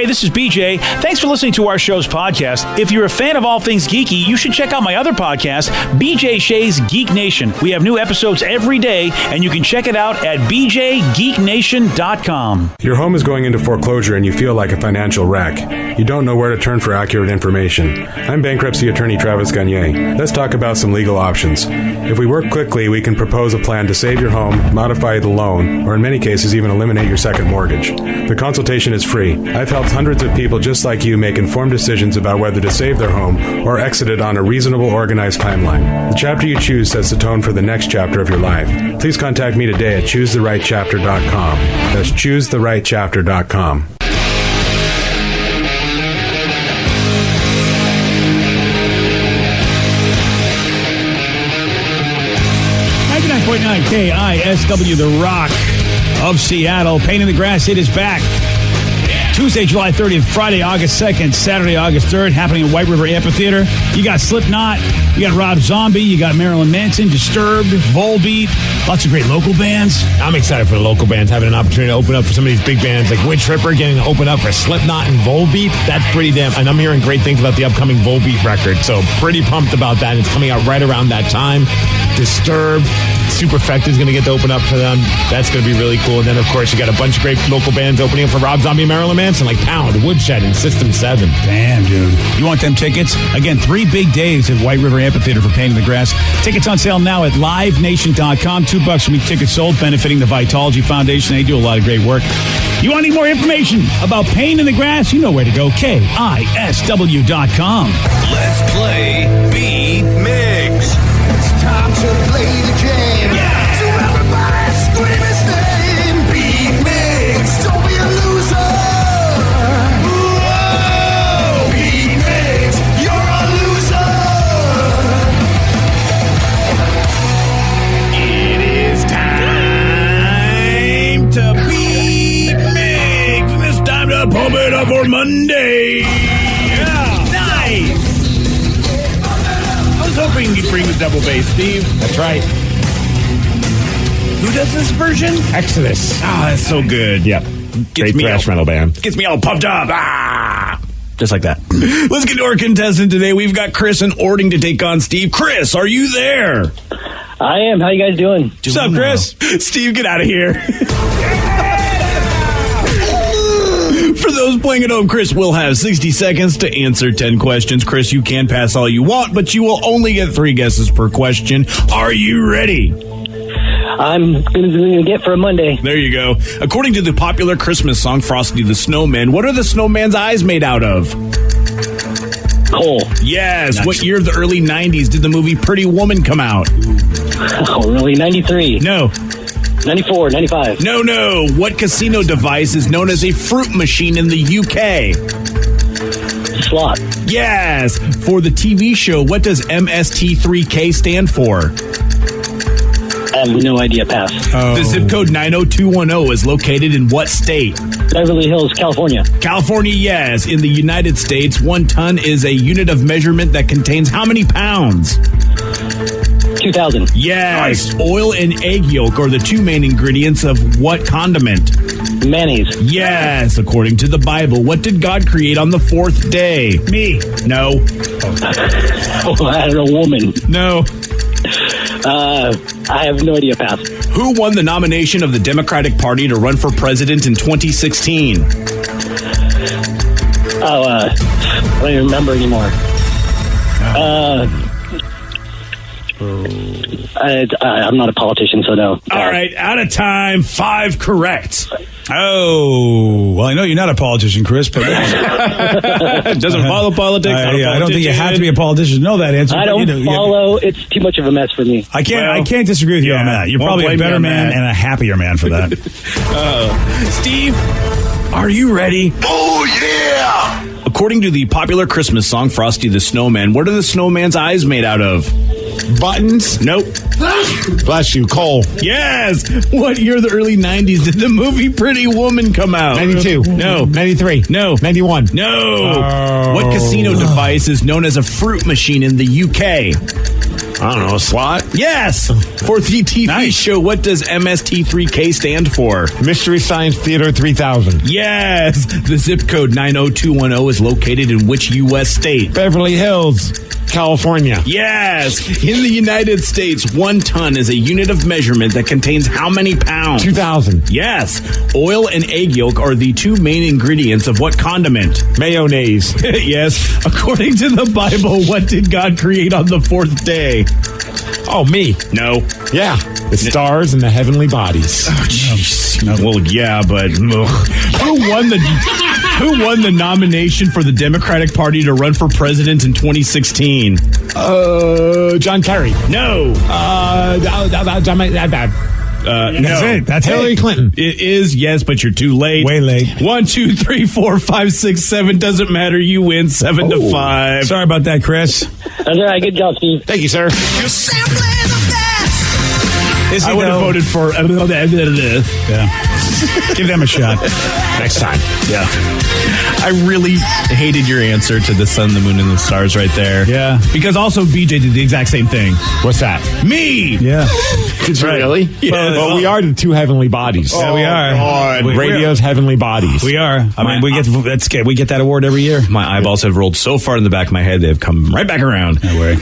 Hey, this is BJ. Thanks for listening to our show's podcast. If you're a fan of all things geeky, you should check out my other podcast, BJ Shea's Geek Nation. We have new episodes every day, and you can check it out at bjgeeknation.com. Your home is going into foreclosure and you feel like a financial wreck. You don't know where to turn for accurate information. I'm bankruptcy attorney Travis Gagne. Let's talk about some legal options. If we work quickly, we can propose a plan to save your home, modify the loan, or in many cases even eliminate your second mortgage. The consultation is free. I've helped hundreds of people just like you make informed decisions about whether to save their home or exit it on a reasonable, organized timeline. The chapter you choose sets the tone for the next chapter of your life. Please contact me today at choosetherightchapter.com. That's choosetherightchapter.com. KISW, The Rock of Seattle. Pain in the Grass, it is back. Tuesday, July 30th, Friday, August 2nd, Saturday, August 3rd, happening at White River Amphitheater. You got Slipknot, you got Rob Zombie, you got Marilyn Manson, Disturbed, Volbeat, lots of great local bands. I'm excited for the local bands having an opportunity to open up for some of these big bands like Witch Ripper getting to open up for Slipknot and Volbeat. That's pretty damn, and I'm hearing great things about the upcoming Volbeat record, so pretty pumped about that. It's coming out right around that time. Disturbed, Superfect is going to get to open up for them. That's going to be really cool. And then, of course, you got a bunch of great local bands opening up for Rob Zombie and Marilyn Manson, like Pound, Woodshed, and System 7. Damn, dude. You want them tickets? Again, 3 big days at White River Amphitheater for Pain in the Grass. Tickets on sale now at livenation.com. $2 from each ticket sold, benefiting the Vitology Foundation. They do a lot of great work. You want any more information about Pain in the Grass? You know where to go. KISW.com. Let's play B-Mix. It's time to play the game. Yeah! So everybody scream his name. B-Mix, don't be a loser. Whoa! B-Mix, you're a loser. It is time to B-Mix. And it's time to pump it up for Monday. Yeah! Nice! I was hoping you'd bring the double bass, Steve. That's right. Who does this version? Exodus. Oh, that's so good. Yep. Great thrash metal band. Gets me all pumped up. Ah! Just like that. Let's get to our contestant today. We've got Chris and Ording to take on Steve. Chris, are you there? I am. How you guys doing? What's up, Chris? Steve, get out of here. For those playing at home, Chris will have 60 seconds to answer 10 questions. Chris, you can pass all you want, but you will only get 3 guesses per question. Are you ready? I'm going to get for a Monday. There you go. According to the popular Christmas song, Frosty the Snowman, what are the snowman's eyes made out of? Coal. Yes. Nice. What year of the early 90s did the movie Pretty Woman come out? Oh, really? 93? No. 94, 95. No. What casino device is known as a fruit machine in the UK? Slot. Yes. For the TV show, what does MST3K stand for? I have no idea. Pass. Oh. The zip code 90210 is located in what state? Beverly Hills, California. California, yes. In the United States, 1 ton is a unit of measurement that contains how many pounds? 2,000. Yes. Nice. Oil and egg yolk are the 2 main ingredients of what condiment? Mayonnaise. Yes. According to the Bible, what did God create on the 4th day? Me. No. Oh, I don't know, woman. No. I have no idea. Pass. Who won the nomination of the Democratic Party to run for president in 2016? I don't even remember anymore. I'm not a politician, so no. All right, out of time. 5 correct. Oh, well, I know you're not a politician, Chris, but doesn't follow politics. I don't think you have to be a politician to know that answer. I don't follow. It's too much of a mess for me. I can't disagree with you on that. You're probably a better man and a happier man for that. Steve, are you ready? Oh, yeah! According to the popular Christmas song, Frosty the Snowman, what are the snowman's eyes made out of? Buttons? Nope. Bless you. Coal. Yes. What year of the early 90s did the movie Pretty Woman come out? 92. No. 93. No. 91. No. What casino device is known as a fruit machine in the UK? I don't know, a slot? Yes! For the TV show, what does MST3K stand for? Mystery Science Theater 3000. Yes! The zip code 90210 is located in which U.S. state? Beverly Hills, California. Yes! In the United States, 1 ton is a unit of measurement that contains how many pounds? 2000. Yes! Oil and egg yolk are the 2 main ingredients of what condiment? Mayonnaise. Yes. According to the Bible, what did God create on the 4th day? Oh, me. No. Yeah. The stars and the heavenly bodies. Oh, jeez. No. Well, yeah, but who won the nomination for the Democratic Party to run for president in 2016? John Kerry. No. That's it. That's Hillary Clinton. It is, yes, but you're too late. Way late. 1, 2, 3, 4, 5, 6, 7. Doesn't matter. You win 7-5. Sorry about that, Chris. That's all right. Good job, Steve. Thank you, sir. I would have voted for. Yeah. Give them a shot. Next time. Yeah. I really hated your answer to the sun, the moon, and the stars right there. Yeah. Because also BJ did the exact same thing. What's that? Me! Yeah. Really? Yeah. Well, we are the 2 heavenly bodies. Yeah, we are. God. Radio's heavenly bodies. We are. I mean, we get that award every year. My eyeballs have rolled so far in the back of my head, they've come right back around. No worry.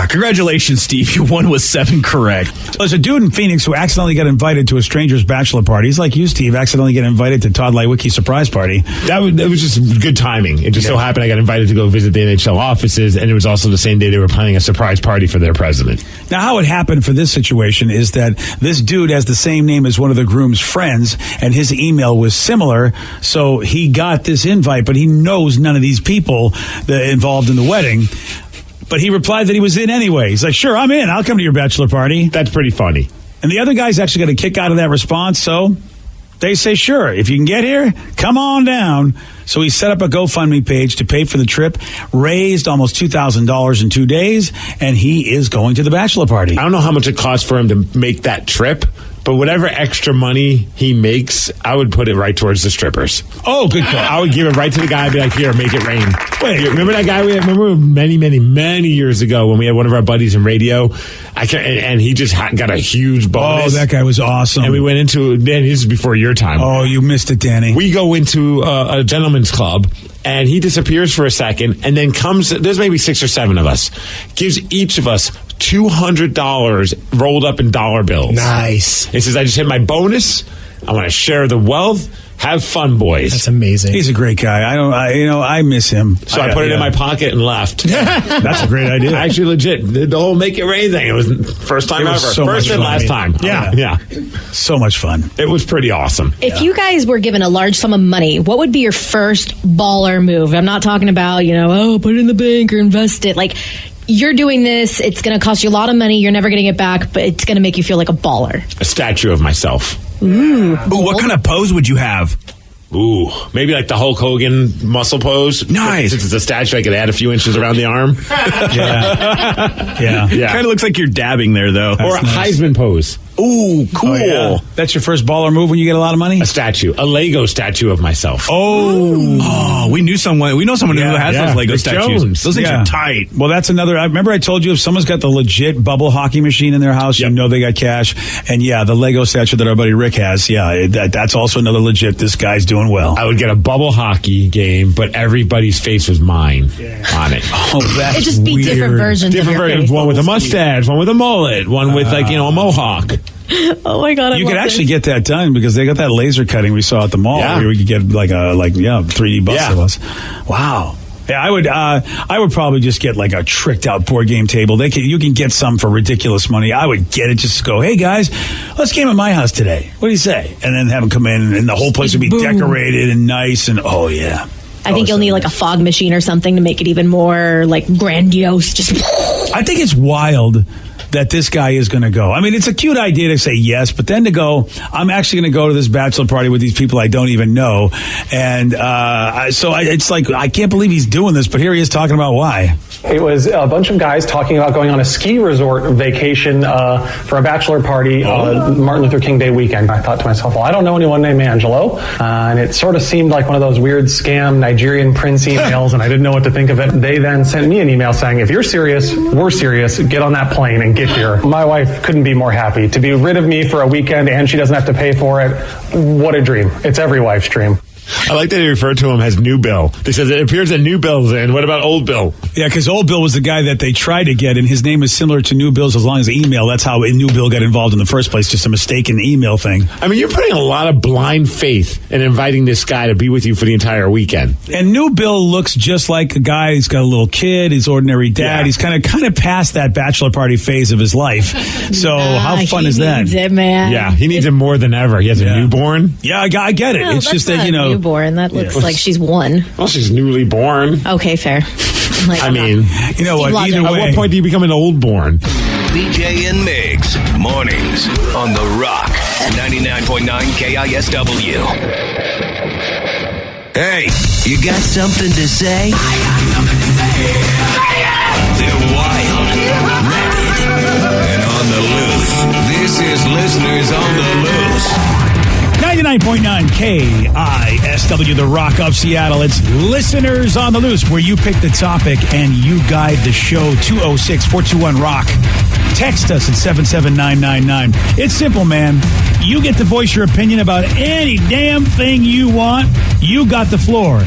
Congratulations, Steve. You won with 7 correct. There's a dude in Phoenix who accidentally got invited to a stranger's bachelor party. He's like you, Steve, accidentally get invited to Todd Lywicki's surprise party. That was just good timing. It just so happened I got invited to go visit the NHL offices, and it was also the same day they were planning a surprise party for their president. Now, how it happened for this situation is that this dude has the same name as one of the groom's friends, and his email was similar, so he got this invite, but he knows none of these people that involved in the wedding. But he replied that he was in anyway. He's like, sure, I'm in. I'll come to your bachelor party. That's pretty funny. And the other guy's actually got a kick out of that response, so they say, sure, if you can get here, come on down. So he set up a GoFundMe page to pay for the trip, raised almost $2,000 in 2 days, and he is going to the bachelor party. I don't know how much it costs for him to make that trip, but whatever extra money he makes, I would put it right towards the strippers. Oh, good call. I would give it right to the guy and be like, here, make it rain. Wait, remember that guy remember many years ago when we had one of our buddies in radio? And he just got a huge bonus. Oh, that guy was awesome. And we went into, Danny, this is before your time. Oh, you missed it, Danny. We go into a gentleman's club, and he disappears for a second, and then comes, there's maybe 6 or 7 of us, gives each of us $200 rolled up in dollar bills. Nice. He says, I just hit my bonus. I want to share the wealth. Have fun, boys. That's amazing. He's a great guy. I miss him. So I put it in my pocket and left. That's a great idea. Actually, legit. The whole make it rain thing. It was first time ever. So First and last time. Yeah. So much fun. It was pretty awesome. If you guys were given a large sum of money, what would be your first baller move? I'm not talking about, put it in the bank or invest it. Like, you're doing this, it's going to cost you a lot of money, you're never going to get back, but it's going to make you feel like a baller. A statue of myself. Ooh, what kind of pose would you have? Ooh, maybe like the Hulk Hogan muscle pose. Nice. Since it's a statue, I could add a few inches around the arm. Yeah. Yeah. Kind of looks like you're dabbing there, though. Or a Heisman pose. Ooh, cool. Oh, yeah. That's your first baller move when you get a lot of money? A statue. A Lego statue of myself. Oh, we know someone who has those Lego Rick statues. Jones. Those things are tight. Well, that's another. I remember I told you if someone's got the legit bubble hockey machine in their house, you know they got cash. And the Lego statue that our buddy Rick has, that's also another legit. This guy's doing well. I would get a bubble hockey game, but everybody's face was mine on it. Oh, that's it'd just be weird. different versions Different of your versions. face. One with a mustache, one with a mullet, one with a mohawk. Oh my God, You could actually get that done because they got that laser cutting we saw at the mall where we could get 3D bust of us. Wow. Yeah, I would probably just get like a tricked out board game table. You can get some for ridiculous money. I would get it just to go, hey guys, let's game at my house today. What do you say? And then have them come in and the whole place would be decorated and nice and I think you'll need like a fog machine or something to make it even more like grandiose. Just I think it's wild that this guy is going to go. I mean, it's a cute idea to say yes, but then to go, I'm actually going to go to this bachelor party with these people I don't even know. And it's like, I can't believe he's doing this, but here he is talking about why. It was a bunch of guys talking about going on a ski resort vacation for a bachelor party Martin Luther King Day weekend. I thought to myself, well, I don't know anyone named Angelo. And it sort of seemed like one of those weird scam Nigerian prince emails, and I didn't know what to think of it. They then sent me an email saying, if you're serious, we're serious. Get on that plane and get here. My wife couldn't be more happy to be rid of me for a weekend, and she doesn't have to pay for it. What a dream. It's every wife's dream. I like that they refer to him as New Bill. They says it appears that New Bill's in. What about Old Bill? Yeah, because Old Bill was the guy that they tried to get, and his name is similar to New Bill's as long as the email. That's how New Bill got involved in the first place, just a mistaken email thing. I mean, you're putting a lot of blind faith in inviting this guy to be with you for the entire weekend. And New Bill looks just like a guy who's got a little kid, his ordinary dad. Yeah. He's kind of past that bachelor party phase of his life. So how fun is that? He needs it, man. Yeah, he needs it more than ever. He has a newborn. Yeah, I get it. No, it's just that, newborn. That looks like she's one. Well, she's newly born. Okay, fair. I mean, you know what? Either way, at what point do you become an old born? BJ and Migs, mornings on The Rock, 99.9 KISW. Hey, you got something to say? I got something to say. They're wild, rabid, and on the loose. This is Listeners on the Loose. 99.9 KISW, The Rock of Seattle. It's Listeners on the Loose, where you pick the topic and you guide the show. 206-421-ROCK. Text us at 77999. It's simple, man. You get to voice your opinion about any damn thing you want. You got the floor.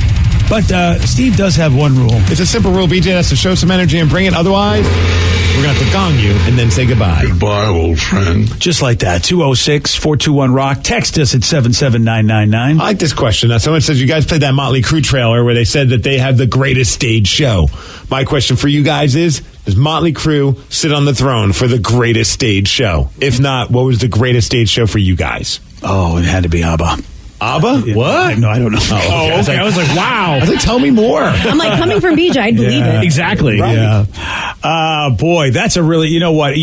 But Steve does have one rule. It's a simple rule, BJ. That's to show some energy and bring it. Otherwise, we're going to have to gong you and then say goodbye. Goodbye, old friend. Just like that. 206-421-ROCK. Text us at 77999. I like this question. Someone says, you guys played that Motley Crue trailer where they said that they have the greatest stage show. My question for you guys is, does Motley Crue sit on the throne for the greatest stage show? If not, what was the greatest stage show for you guys? Oh, it had to be ABBA. ABBA? Yeah, what? No, I don't know. Oh, okay. I was like, wow. I was like, tell me more. I'm like, coming from BJ, I'd believe it. Exactly. Right. Yeah. Boy, that's a really, you know what?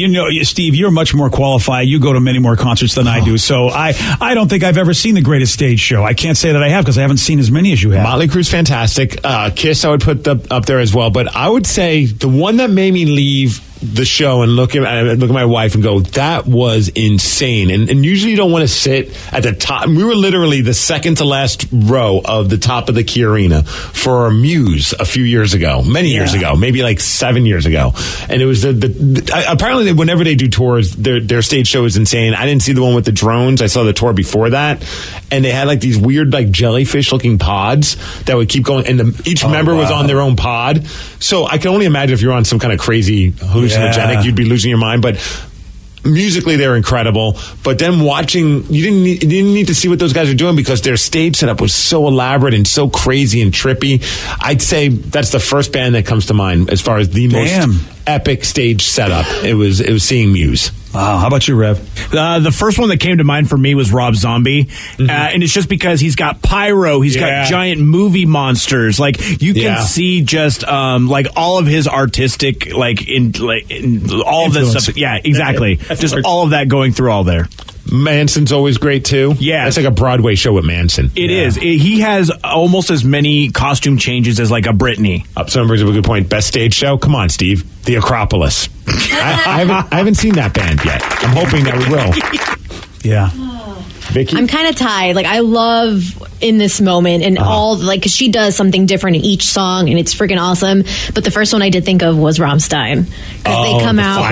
Steve, you're much more qualified. You go to many more concerts than I do. So I don't think I've ever seen the greatest stage show. I can't say that I have because I haven't seen as many as you have. Motley Crue's fantastic. KISS I would put up there as well. But I would say the one that made me leave the show and look at my wife and go, that was insane. And usually you don't want to sit at the top. We were literally the second to last row of the top of the Key Arena for Muse a few years ago, many years ago, maybe like 7 years ago. And it was apparently whenever they do tours, their stage show is insane. I didn't see the one with the drones. I saw the tour before that. And they had like these weird like jellyfish looking pods that would keep going. And each member was on their own pod. So I can only imagine if you're on some kind of crazy hallucinogenic, you'd be losing your mind. But musically, they're incredible. But then watching, you didn't need to see what those guys are doing because their stage setup was so elaborate and so crazy and trippy. I'd say that's the first band that comes to mind as far as the most epic stage setup. It was seeing Muse. Wow. How about you, Rev? The first one that came to mind for me was Rob Zombie. And it's just because he's got pyro, he's got giant movie monsters. Like, you can see just, like, all of his artistic, all of that stuff. Yeah, exactly. Just all of that going through all there. Manson's always great, too. Yeah. It's like a Broadway show with Manson. It is. He has almost as many costume changes as, like, a Britney. Someone brings up a good point. Best stage show? Come on, Steve. The Acropolis. I haven't seen that band yet. I'm hoping that we will. Yeah. Vicky? I'm kind of tied. Like, I love In This Moment and all, like, because she does something different in each song, and it's freaking awesome. But the first one I did think of was Rammstein. Because they come out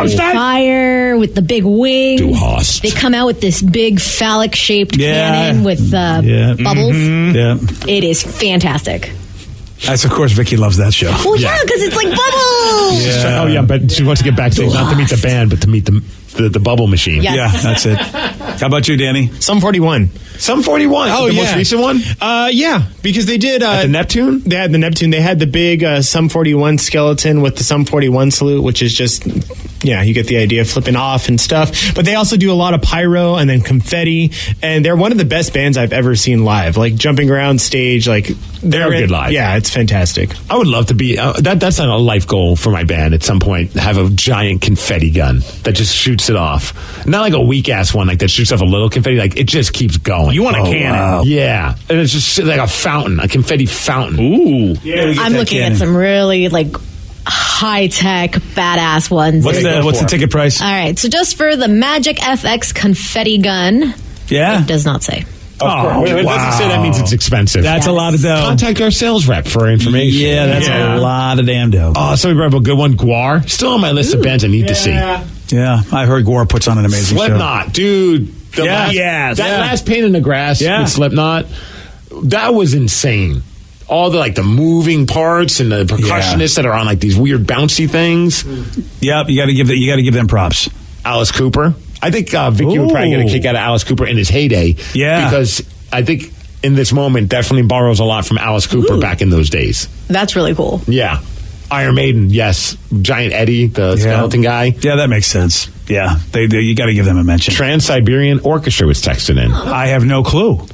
with fire, with the big wings. Du hast. They come out with this big phallic-shaped cannon with bubbles. Yeah. It is fantastic. That's, of course, Vicky loves that show. Well, yeah, because it's like bubbles. Yeah. Oh, yeah, but she wants to get backstage, not to meet the band, but to meet the bubble machine. Yes. Yeah, that's it. How about you, Danny? Sum 41. Sum 41? Oh, the yeah. most recent one? Yeah, because they did... At the Neptune? They had the Neptune. They had the big Sum 41 skeleton with the Sum 41 salute, which is just... Yeah, you get the idea, flipping off and stuff. But they also do a lot of pyro and then confetti. And they're one of the best bands I've ever seen live. Like, jumping around stage, like They're good live. Yeah, it's fantastic. I would love to be that's not a life goal for my band at some point. Have a giant confetti gun that just shoots it off. Not like a weak ass one like that shoots off a little confetti. Like it just keeps going. You want a cannon? Wow. Yeah, and it's just like a fountain, a confetti fountain. Ooh, I'm looking at some really high tech, badass ones. What's the ticket price? All right, so just for the Magic FX confetti gun, Yeah, it does not say. Oh, If it doesn't say that means it's expensive. That's a lot of dough. Contact our sales rep for information. Yeah, that's a lot of damn dough. Oh, somebody brought up a good one. Guar. Still on my list of bands I need to see. Yeah, I heard Gore puts on an amazing show. Slipknot, dude. That last Pain in the Grass with Slipknot, that was insane. All the moving parts and the percussionists that are on these weird bouncy things. Yep, you got to give them props. Alice Cooper. I think Vicky would probably get a kick out of Alice Cooper in his heyday. Yeah, because I think in this moment definitely borrows a lot from Alice Cooper back in those days. That's really cool. Yeah. Iron Maiden, yes. Giant Eddie, the skeleton guy. Yeah, that makes sense. Yeah, you got to give them a mention. Trans-Siberian Orchestra was texted in. I have no clue.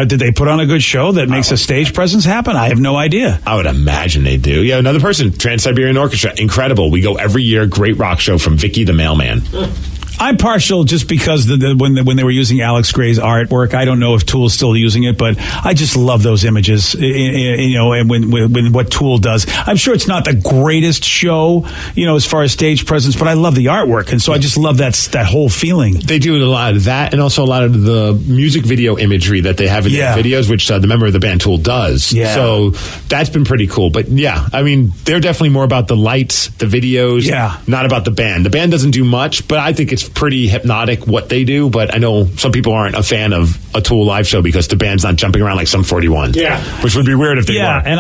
Did they put on a good show that makes a stage presence happen? I have no idea. I would imagine they do. Yeah, another person, Trans-Siberian Orchestra, incredible. We go every year, great rock show from Vicky the Mailman. I'm partial just because when they were using Alex Gray's artwork. I don't know if Tool's still using it, but I just love those images. And when what Tool does, I'm sure it's not the greatest show, as far as stage presence, but I love the artwork, and so I just love that whole feeling. They do a lot of that, and also a lot of the music video imagery that they have in their videos, which the member of the band Tool does. Yeah. So that's been pretty cool. But yeah, I mean, they're definitely more about the lights, the videos, not about the band. The band doesn't do much, but I think it's pretty hypnotic what they do. But I know some people aren't a fan of a Tool live show because the band's not jumping around like Sum 41. Yeah, which would be weird if they were. And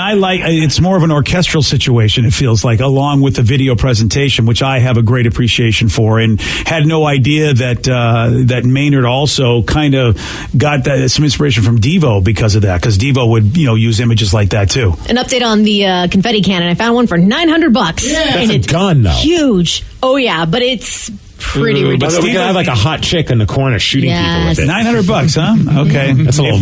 it's more of an orchestral situation, it feels like, along with the video presentation, which I have a great appreciation for, and had no idea that Maynard also kind of got some inspiration from Devo because of that, because Devo would use images like that too. An update on the confetti cannon. I found one for $900. Yeah, that's a gun though. Huge. Oh yeah, but it's pretty ridiculous. We could have a hot chick in the corner shooting people with it. $900, huh? Okay, that's a little.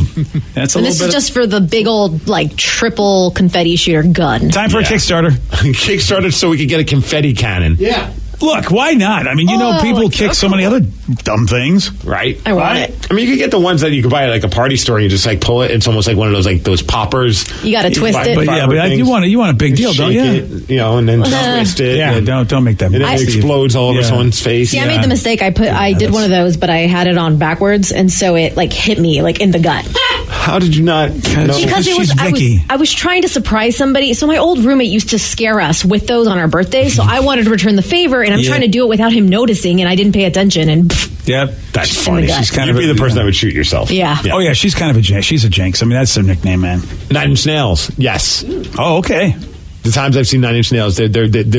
That's a and little. This is just for the big old triple confetti shooter gun. Time for a Kickstarter. Kickstarter so we could get a confetti cannon. Yeah. Look, why not? I mean, people kick so many other dumb things. Right. I want it. I mean, you could get the ones that you could buy at a party store and you just pull it. It's almost like one of those poppers. You got to twist it. But you want a big deal, don't you? It, and then twist it. Yeah, don't make that. And then it explodes all over someone's face. See, I made the mistake. I did one of those, but I had it on backwards, and so it hit me in the gut. How did you not know? Because I was trying to surprise somebody. So my old roommate used to scare us with those on our birthdays. So I wanted to return the favor, and I'm trying to do it without him noticing, and I didn't pay attention. And that's funny. She's kind of the person that would shoot yourself. Yeah. Oh yeah, she's kind of a jinx. She's a jinx. I mean, that's her nickname, man. 9 Inch Nails. Yes. Oh, okay. The times I've seen 9 Inch Nails, they're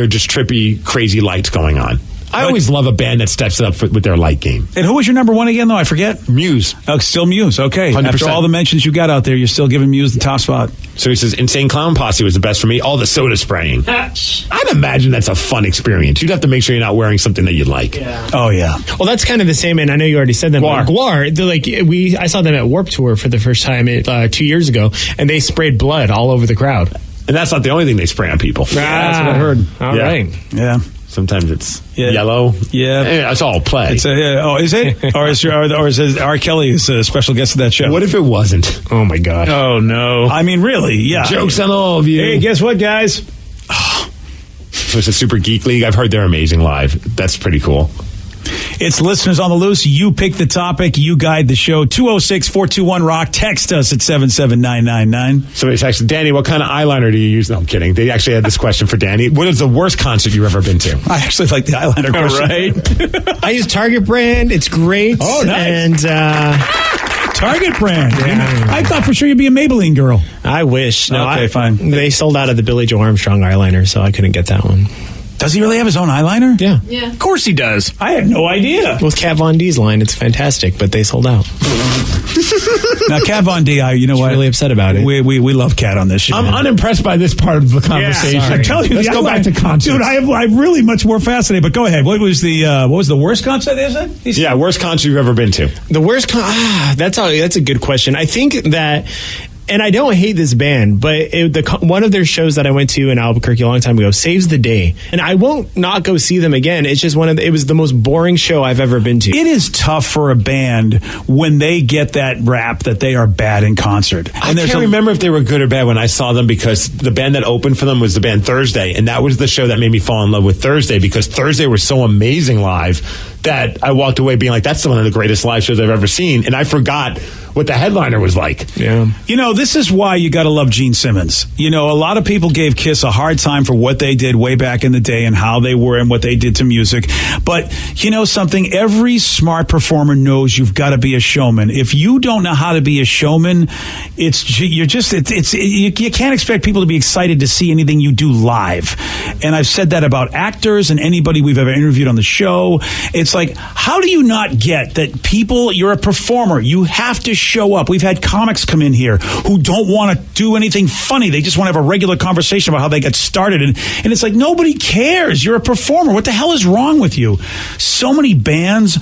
just trippy, crazy lights going on. I always love a band that steps up with their light game. And who was your number one again, though? I forget. Muse. Oh, still Muse. Okay. 100%. After all the mentions you got out there, you're still giving Muse the top spot. So he says, Insane Clown Posse was the best for me. All the soda spraying. I'd imagine that's a fun experience. You'd have to make sure you're not wearing something that you like. Yeah. Oh, yeah. Well, that's kind of the same, and I know you already said that. Guar, I saw them at Warped Tour for the first time 2 years ago, and they sprayed blood all over the crowd. And that's not the only thing they spray on people. That's what I heard. All right. Yeah. Sometimes it's yellow. Yeah, it's all play. Is it? Or is R. Kelly is a special guest of that show? What if it wasn't? Oh my god! Oh no! I mean, really? Yeah. Jokes on all of you. Hey, guess what, guys? So it's a Super Geek League. I've heard they're amazing live. That's pretty cool. It's Listeners on the Loose. You pick the topic. You guide the show. 206-421-ROCK. Text us at 77999. Somebody's actually, Danny, what kind of eyeliner do you use? No, I'm kidding. They actually had this question for Danny. What is the worst concert you've ever been to? I actually like the eyeliner question. Right. I use Target brand. It's great. Oh, nice. And Target brand. Yeah. I thought for sure you'd be a Maybelline girl. I wish. No, okay, fine. They sold out of the Billie Joe Armstrong eyeliner, so I couldn't get that one. Does he really have his own eyeliner? Yeah. Of course he does. I had no idea. With Kat Von D's line, it's fantastic, but they sold out. Now, Kat Von D, you know what? Really upset about it. We love Kat on this show. I'm unimpressed by this part of the conversation. Yeah, I tell you, let's go back to concerts. Dude, I'm really much more fascinated. But go ahead. What was the worst concert? Is it? Yeah, worst concert you've ever been to. The worst that's a good question. I think that And I don't hate this band, but one of their shows that I went to in Albuquerque a long time ago saves the day. And I won't not go see them again. It's just it was the most boring show I've ever been to. It is tough for a band when they get that rap that they are bad in concert. And I can't remember if they were good or bad when I saw them, because the band that opened for them was the band Thursday, and that was the show that made me fall in love with Thursday, because Thursday was so amazing live that I walked away being like, that's one of the greatest live shows I've ever seen, and I forgot what the headliner was like. Yeah. This is why you got to love Gene Simmons. A lot of people gave Kiss a hard time for what they did way back in the day and how they were and what they did to music. But something, every smart performer knows you've got to be a showman. If you don't know how to be a showman, you can't expect people to be excited to see anything you do live. And I've said that about actors and anybody we've ever interviewed on the show. It's like, how do you not get that people, you're a performer, you have to show up. We've had comics come in here who don't want to do anything funny. They just want to have a regular conversation about how they got started. And it's like, nobody cares. You're a performer. What the hell is wrong with you? So many bands,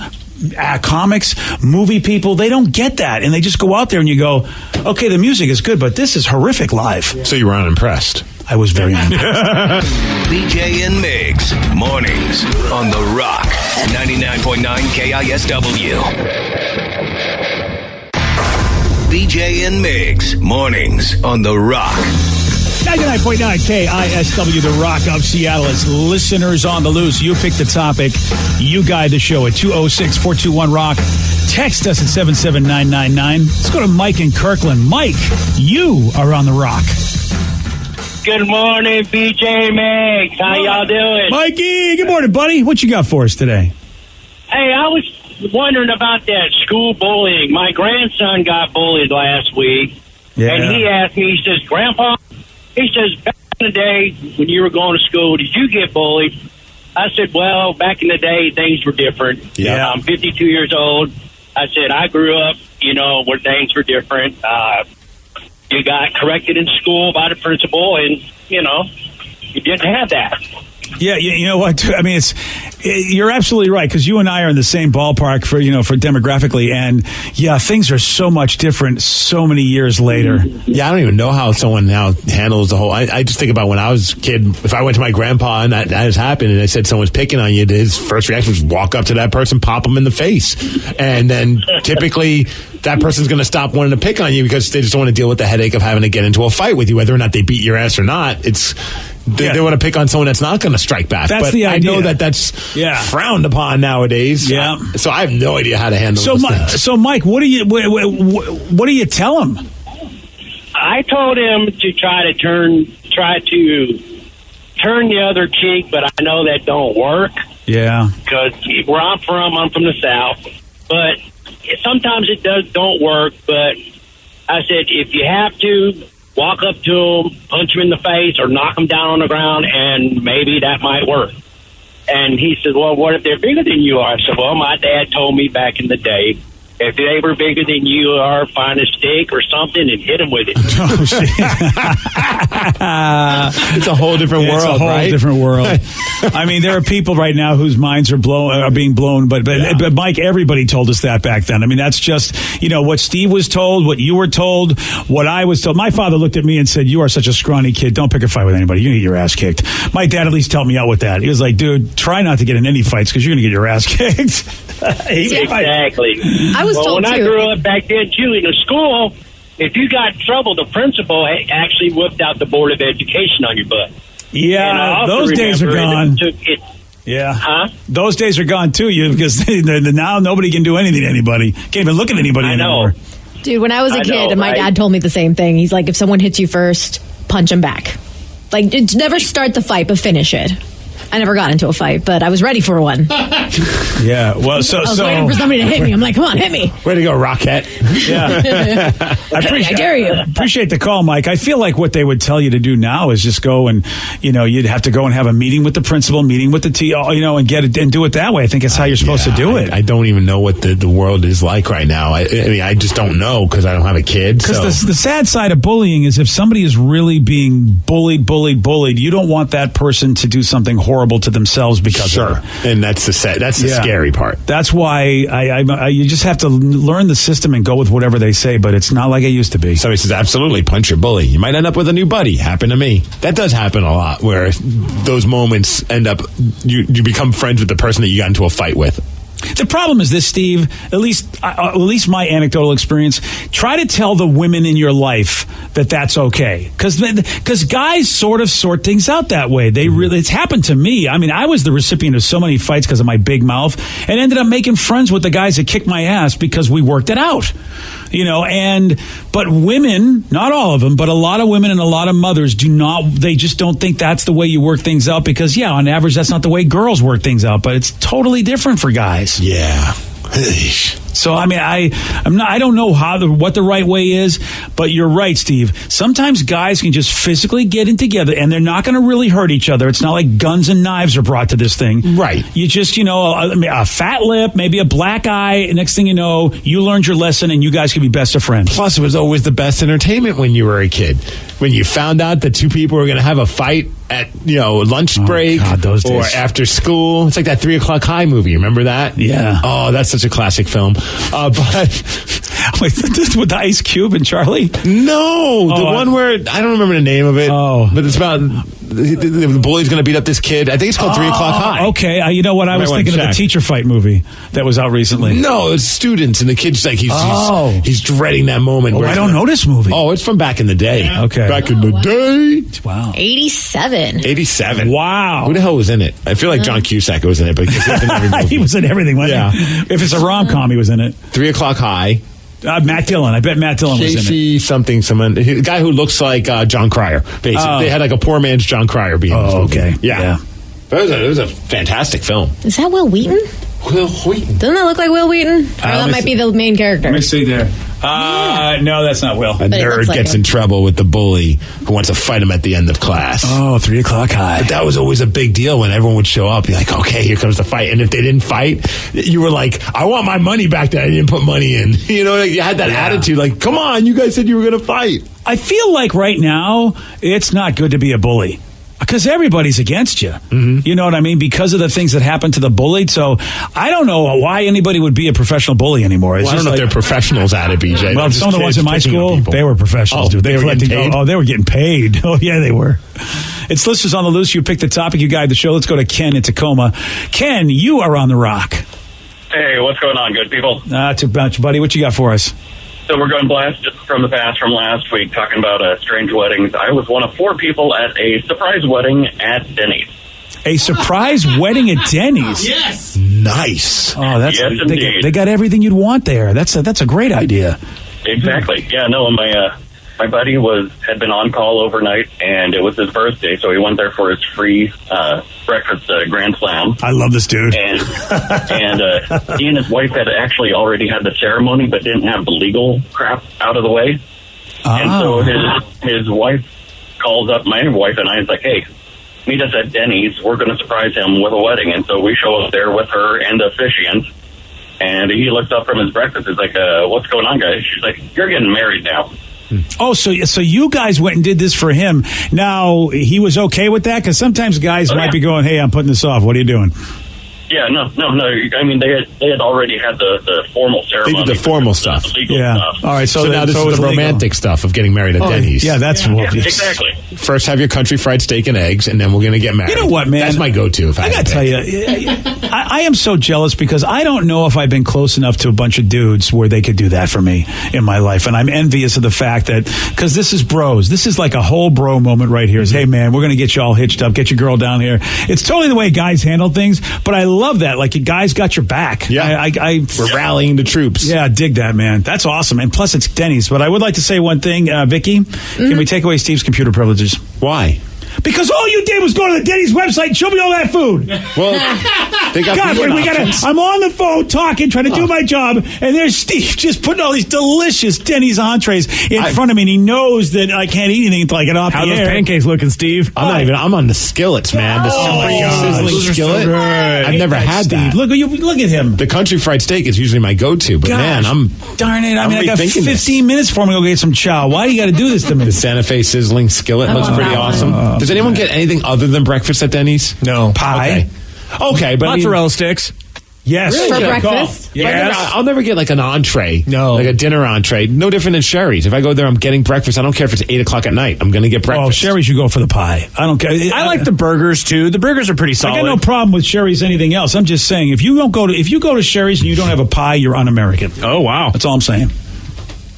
comics, movie people, they don't get that. And they just go out there and you go, okay, the music is good, but this is horrific live. So you were unimpressed. I was very unimpressed. BJ and Migs, mornings on The Rock, 99.9 KISW. BJ and Migs, mornings on The Rock. 99.9 KISW, The Rock of Seattle. It's listeners on the loose. You pick the topic. You guide the show at 206-421-ROCK. Text us at 77999. Let's go to Mike in Kirkland. Mike, you are on The Rock. Good morning, BJ Migs. How y'all doing? Mikey, good morning, buddy. What you got for us today? Hey, I was wondering about that school bullying. My grandson got bullied last week, and he asked me, he says, Grandpa, he says, back in the day when you were going to school, did you get bullied? I said, well, back in the day, things were different. Yeah. I'm 52 years old. I said, I grew up, where things were different. You got corrected in school by the principal, and, you didn't have that. Yeah, you know what? I mean, you're absolutely right, because you and I are in the same ballpark for demographically, and things are so much different so many years later. Yeah, I don't even know how someone now handles the whole. I just think about when I was a kid. If I went to my grandpa and that has happened, and they said someone's picking on you, his first reaction was walk up to that person, pop them in the face, and then typically that person's going to stop wanting to pick on you because they just don't want to deal with the headache of having to get into a fight with you, whether or not they beat your ass or not. They want to pick on someone that's not going to strike back. That's the idea. I know that's frowned upon nowadays. Yeah. So I have no idea how to handle those things. So Mike, what do you tell him? I told him to try to turn the other cheek, but I know that don't work. Yeah. Because where I'm from the South, but sometimes it don't work. But I said, if you have to, walk up to him, punch him in the face, or knock him down on the ground, and maybe that might work. And he said, well, what if they're bigger than you are? I said, well, my dad told me back in the day, if they were bigger than you are, find a stick or something and hit them with it. Oh, shit. It's a whole different world, It's a whole different world. I mean, there are people right now whose minds are being blown, but Mike, everybody told us that back then. I mean, that's just, what Steve was told, what you were told, what I was told. My father looked at me and said, you are such a scrawny kid. Don't pick a fight with anybody. You're going to get your ass kicked. My dad at least helped me out with that. He was like, dude, try not to get in any fights because you're going to get your ass kicked. Exactly. I was told when too. I grew up back then, too, in the school, if you got in trouble, the principal actually whipped out the Board of Education on your butt. Yeah, those days are gone. Yeah. Huh? Those days are gone, too, because now nobody can do anything to anybody. Can't even look at anybody anymore. Dude, when I was a kid, and my dad told me the same thing. He's like, if someone hits you first, punch him back. Like, never start the fight, but finish it. I never got into a fight, but I was ready for one. Yeah, well, I was waiting for somebody to hit me. I'm like, come on, hit me. Way to go, Rocket. Yeah. I dare you. Appreciate the call, Mike. I feel like what they would tell you to do now is just go and, you'd have to go and have a meeting with the principal, meeting with the and get it and do it that way. I think it's how you're supposed to do it. I don't even know what the world is like right now. I mean, I just don't know because I don't have a kid. Because the sad side of bullying is if somebody is really being bullied, you don't want that person to do something horrible horrible to themselves because of it. And that's the scary part. That's why you just have to learn the system and go with whatever they say, but it's not like it used to be. Somebody says, absolutely, punch your bully. You might end up with a new buddy. Happened to me. That does happen a lot, where those moments end up, you become friends with the person that you got into a fight with. The problem is this, Steve, at least my anecdotal experience, try to tell the women in your life that that's okay. Because guys sort of sort things out that way. It's happened to me. I mean, I was the recipient of so many fights because of my big mouth and ended up making friends with the guys that kicked my ass because we worked it out. But women, not all of them, but a lot of women and a lot of mothers they just don't think that's the way you work things out because, on average, that's not the way girls work things out, but it's totally different for guys. Yeah. So, I mean, I don't know what the right way is, but you're right, Steve. Sometimes guys can just physically get in together, and they're not going to really hurt each other. It's not like guns and knives are brought to this thing. Right. You just, a fat lip, maybe a black eye. Next thing you know, you learned your lesson, and you guys can be best of friends. Plus, it was always the best entertainment when you were a kid. When you found out that two people were going to have a fight at, lunch break or after school. It's like that 3 O'Clock High movie. Remember that? Yeah. Oh, that's such a classic film. Wait, with Ice Cube and Charlie? No, the one where I don't remember the name of it. Oh, but it's about the bully's going to beat up this kid. I think it's called 3 O'Clock High. Okay, you know what? I was thinking of the teacher fight movie that was out recently. No, it's students, and the kid's like he's dreading that moment. I don't know this movie. Oh, it's from back in the day. Yeah. Okay, back in the day. Wow, 87. Wow, who the hell was in it? I feel like John Cusack was in it, but he was in every movie. He was in everything. Wasn't he? If it's a rom-com, he was in it. 3 O'Clock High. Matt Dillon. I bet Matt Dillon was in it. Casey someone. The guy who looks like John Cryer. Basically, they had like a poor man's John Cryer being. Oh, okay. Yeah. It was a fantastic film. Is that Will Wheaton? Will Wheaton. Doesn't that look like Will Wheaton? Or that might be the main character. Let me see there. No, that's not Will. A nerd gets in trouble with the bully who wants to fight him at the end of class. Oh, 3 O'Clock High. But that was always a big deal when everyone would show up. You're like, okay, here comes the fight. And if they didn't fight, you were like, I want my money back that I didn't put money in. You had that attitude like, come on, you guys said you were going to fight. I feel like right now, it's not good to be a bully. Because everybody's against you. Mm-hmm. You know what I mean? Because of the things that happened to the bullied. So I don't know why anybody would be a professional bully anymore. I don't know if they're professionals at it, BJ. Well, some of the ones in my school, they were professionals. Dude. They were getting paid? They were getting paid. Oh, yeah, they were. It's Listeners on the Loose. You pick the topic. You guide the show. Let's go to Ken in Tacoma. Ken, you are on the rock. Hey, what's going on, good people? Too much, buddy. What you got for us? So we're going blast from the past from last week, talking about strange weddings. I was one of 4 people at a surprise wedding at Denny's. A surprise wedding at Denny's? Yes. Nice. Oh, that's yes, indeed. They got everything you'd want there. That's a great idea. Exactly. Yeah. No. My buddy had been on call overnight, and it was his birthday, so he went there for his free breakfast grand slam. I love this dude. And he and his wife had actually already had the ceremony, but didn't have the legal crap out of the way. And so his wife calls up my wife and I and is like, hey, meet us at Denny's. We're going to surprise him with a wedding. And so we show up there with her and the officiant. And he looks up from his breakfast. He's like, what's going on, guys? She's like, you're getting married now. Oh, so you guys went and did this for him. Now, he was okay with that? Because sometimes guys might be going, hey, I'm putting this off. What are you doing? Yeah, no. I mean, they had already had the formal ceremony. They did the formal stuff. The legal stuff. All right, so now this is the romantic stuff of getting married at Denny's. Yeah, that's exactly. First, have your country fried steak and eggs, and then we're going to get married. You know what, man? That's my go-to. I got to tell you, I am so jealous because I don't know if I've been close enough to a bunch of dudes where they could do that for me in my life, and I'm envious of the fact that because this is bros. This is like a whole bro moment right here. Is hey, man, we're going to get you all hitched up, get your girl down here. It's totally the way guys handle things, but I love that. Like, you guys got your back. Yeah, we're rallying the troops. Yeah, dig that, man. That's awesome. And plus, it's Denny's. But I would like to say one thing, Vicky. Can we take away Steve's computer privileges? Why? Because all you did was go to the Denny's website and show me all that food. Well, they got I'm on the phone talking, trying to do my job, and there's Steve just putting all these delicious Denny's entrees in front of me, and he knows that I can't eat anything until I get off the air. How's those pancakes looking, Steve? I'm on the skillets, man. The sizzling skillet. So I've never had Steve. that. Look at him. The country fried steak is usually my go-to, but man, darn it. I got 15 minutes for me to go get some chow. Why do you got to do this to me? The Santa Fe sizzling skillet looks pretty awesome. Does anyone get anything other than breakfast at Denny's? No. Pie? Okay, but Mozzarella sticks. Yes. For breakfast? Yes. I'll never get like an entree. No. Like a dinner entree. No different than Sherry's. If I go there, I'm getting breakfast. I don't care if it's 8 o'clock at night. I'm going to get breakfast. Oh, Sherry should go for the pie. I don't care. I like the burgers too. The burgers are pretty solid. I got no problem with Sherry's anything else. I'm just saying, if you go to Sherry's and you don't have a pie, you're un-American. Oh, wow. That's all I'm saying.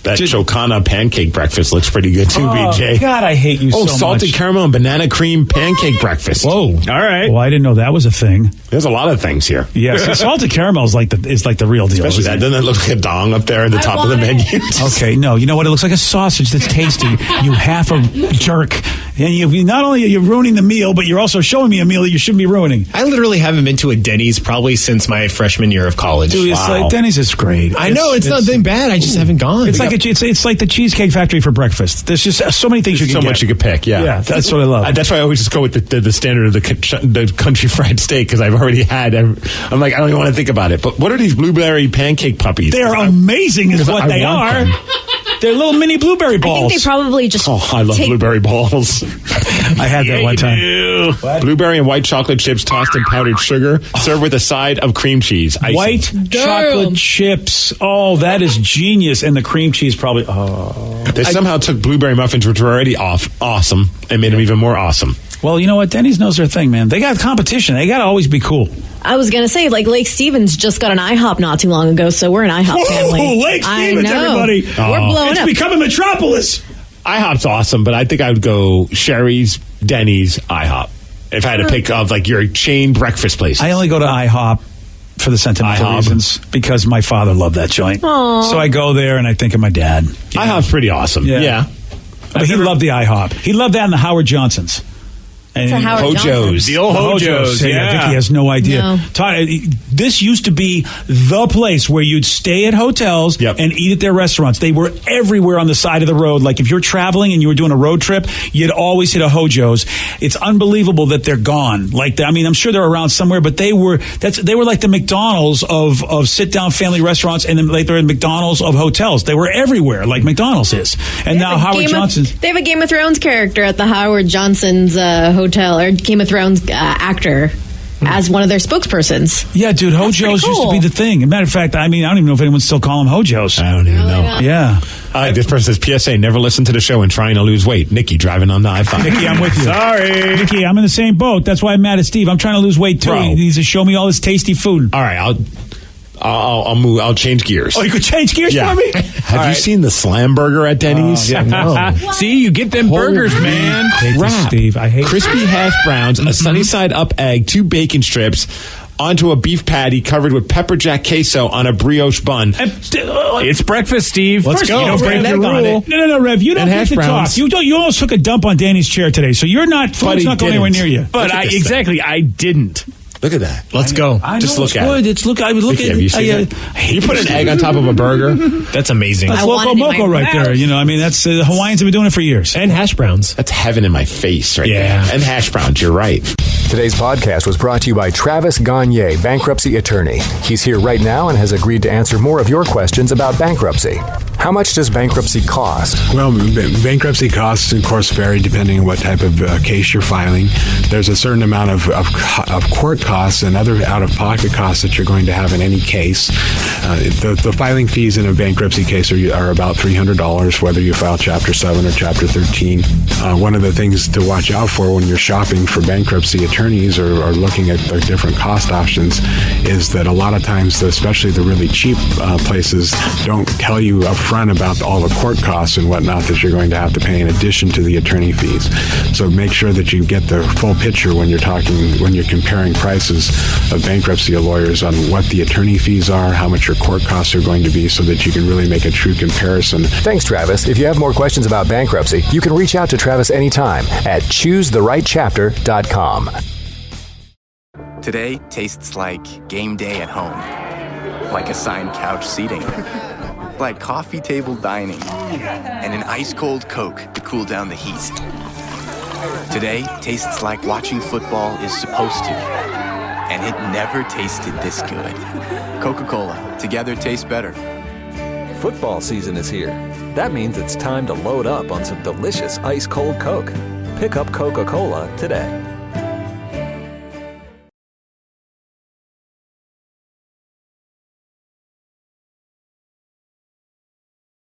That Chocana pancake breakfast looks pretty good too, BJ. God, I hate you so much. Oh, salted caramel and banana cream pancake breakfast. Whoa. All right. Well, I didn't know that was a thing. There's a lot of things here. Yes, salted caramel is like the real deal. Especially that. Doesn't that look like a dong up there at the top of the menu? Okay, no. You know what? It looks like a sausage that's tasty. You half a jerk. And you not only are you ruining the meal, but you're also showing me a meal that you shouldn't be ruining. I literally haven't been to a Denny's probably since my freshman year of college. Dude, it's like Denny's is great. I know it's not that bad. I just haven't gone. It's like the Cheesecake Factory for breakfast. There's just so many things you can so get. much you could pick. Yeah, that's what I love. That's why I always just go with the standard of the country fried steak because I've already had. I'm like I don't even want to think about it. But what are these blueberry pancake puppies? They're amazing, is what they are. They're little mini blueberry balls. I think they probably just. Oh, I love blueberry balls. I had that one time. Blueberry and white chocolate chips tossed in powdered sugar, served with a side of cream cheese. Icing. White chocolate chips. Oh, that is genius. And the cream cheese probably. Oh. They somehow took blueberry muffins, which were already awesome, and made them even more awesome. Well, you know what? Denny's knows their thing, man. They got competition. They got to always be cool. I was going to say, like, Lake Stevens just got an IHOP not too long ago, so we're an IHOP family. Oh, Lake Stevens, everybody. We're blowing it's up. It's become a metropolis. IHOP's awesome, but I think I would go Sherry's, Denny's, IHOP. If I had to pick of, like, your chain breakfast places. I only go to IHOP for the sentimental reasons because my father loved that joint. Aww. So I go there and I think of my dad. IHOP's pretty awesome. Yeah. But he loved the IHOP. He loved that and the Howard Johnsons. And Hojos. The old Hojos. Yeah. I think he has no idea. No. This used to be the place where you'd stay at hotels and eat at their restaurants. They were everywhere on the side of the road. Like if you're traveling and you were doing a road trip, you'd always hit a Hojos. It's unbelievable that they're gone. Like, I mean, I'm sure they're around somewhere, but they were like the McDonald's of sit-down family restaurants, and then like they're the McDonald's of hotels. They were everywhere, like McDonald's is. And now Howard Johnson's. They have a Game of Thrones character at the Howard Johnson's hotel, or Game of Thrones actor as one of their spokespersons. Yeah, dude, Hojos used to be the thing. As a matter of fact, I mean, I don't even know if anyone still call them Hojos. I don't even know. Yeah. This person says, PSA, never listen to the show and trying to lose weight. Nikki driving on the I-5. Nikki, I'm with you. Sorry. Nikki, I'm in the same boat. That's why I'm mad at Steve. I'm trying to lose weight, too. Bro. He needs to show me all this tasty food. All right, I'll move. I'll change gears. Oh, you could change gears for me? Have you seen the Slam Burger at Denny's? No. See, you get them burgers, man. Crap. Steve, I hate crispy hash browns, a sunny side up egg, 2 bacon strips onto a beef patty covered with pepper jack queso on a brioche bun. It's breakfast, Steve. Let's go. You don't break the rule. No, Rev. You don't get to talk. You almost took a dump on Danny's chair today, so you're not. Food's not going anywhere near you. But I didn't. Look at that. Let's go. Just look at it. I would look at it. You put an egg on top of a burger? That's amazing. That's Loco Moco right there. You know, I mean, that's the Hawaiians have been doing it for years. And hash browns. That's heaven in my face right there. And hash browns, you're right. Today's podcast was brought to you by Travis Gagne, bankruptcy attorney. He's here right now and has agreed to answer more of your questions about bankruptcy. How much does bankruptcy cost? Well, bankruptcy costs, of course, vary depending on what type of case you're filing. There's a certain amount of court costs and other out-of-pocket costs that you're going to have in any case. The filing fees in a bankruptcy case are about $300, whether you file Chapter 7 or Chapter 13. One of the things to watch out for when you're shopping for bankruptcy attorneys or looking at the different cost options is that a lot of times, especially the really cheap places, don't tell you up front about all the court costs and whatnot that you're going to have to pay in addition to the attorney fees. So make sure that you get the full picture when you're comparing prices of bankruptcy lawyers on what the attorney fees are, how much your court costs are going to be, so that you can really make a true comparison. Thanks, Travis. If you have more questions about bankruptcy, you can reach out to Travis anytime at choosetherightchapter.com. Today tastes like game day at home, like assigned couch seating, like coffee table dining, and an ice-cold Coke to cool down the heat. Today tastes like watching football is supposed to, and it never tasted this good. Coca-Cola, together tastes better. Football season is here. That means it's time to load up on some delicious ice-cold Coke. pick up Coca-Cola today.